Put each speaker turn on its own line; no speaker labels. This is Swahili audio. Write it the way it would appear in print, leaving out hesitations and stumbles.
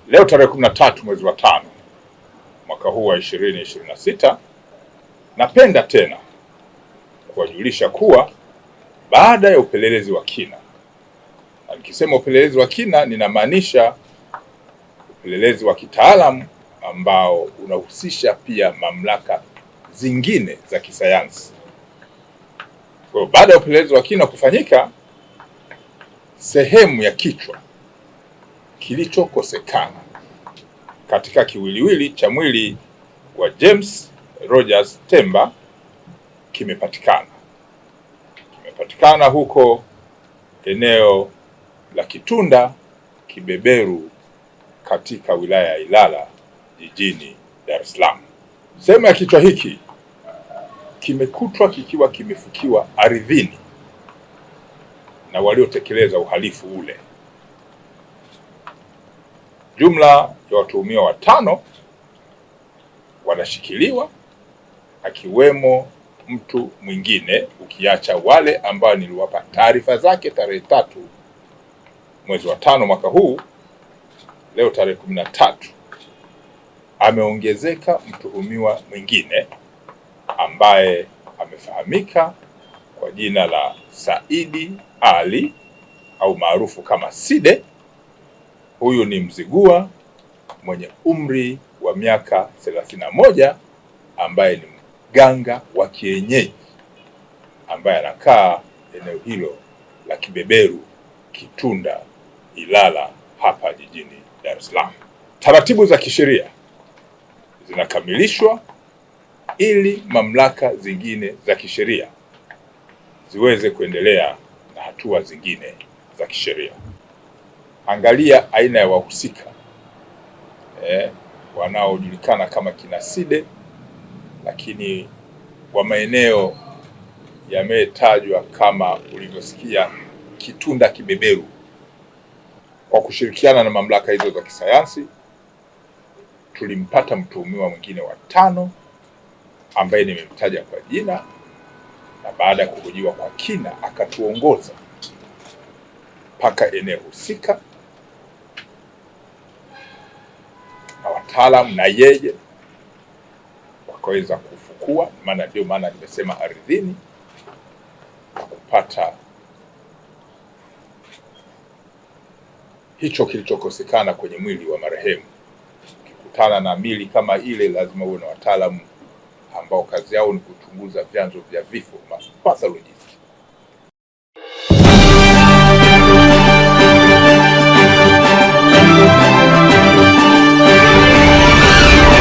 Leo tarehe 13 mwezi wa 5 mwaka huu wa 2026, napenda tena kuwajulisha kuwa baada ya upelelezi wa kina, na nikisema upelelezi wa kina ninamaanisha upelelezi wa kitaalamu ambao unahusisha pia mamlaka zingine za kisayansi. Kwa baada ya upelelezi wa kina kufanyika, sehemu ya kichwa kilichokosekana katika kiwiliwili cha mwili wa James Rogers Temba kimepatikana huko eneo la Kitunda Kibeberu katika wilaya ya Ilala jijini Dar es Salaam. Sehemu ya kichwa hiki kimekutwa kikiwa kimefukiwa ardhini na waliotekeleza uhalifu ule. Jumla ya watuhumiwa 5 wanashikiliwa, akiwemo mtu mwingine, ukiacha wale ambao niliwapa taarifa zake tarehe 3 mwezi wa 5 mwaka huu. Leo tarehe 13 ameongezeka mtuhumiwa mwingine ambaye amefahamika kwa jina la Saidi Ali au maarufu kama Side. Huyu ni Mzigua mwenye umri wa miaka 31 ambaye ni mganga wa kienyeji ambaye anakaa eneo hilo la Kibeberu, Kitunda, Ilala hapa jijini Dar es Salaam. Taratibu za kisheria zinakamilishwa ili mamlaka zingine za kisheria ziweze kuendelea na hatua zingine za kisheria. Angalia aina ya wahusika wanaojulikana kama kina Side, lakini wa maeneo yametajwa kama ulivyosikia Kitunda Kibeberu. Kwa kushirikiana na mamlaka hizo za kisayansi, tulimpata mtuhumiwa mwingine wa 5 ambaye nimemtaja kwa jina, na baada ya kuhojiwa kwa kina akatuongoza mpaka eneo husika na wataalamu na yeye wakaweza kufukua, ndio maana nimesema ardhini, na kupata hicho kilichokosekana kwenye mwili wa marehemu. Ukikutana na mili kama ile, lazima uwe na wataalamu ambao kazi yao ni kuchunguza vyanzo vya vifo, pathologist.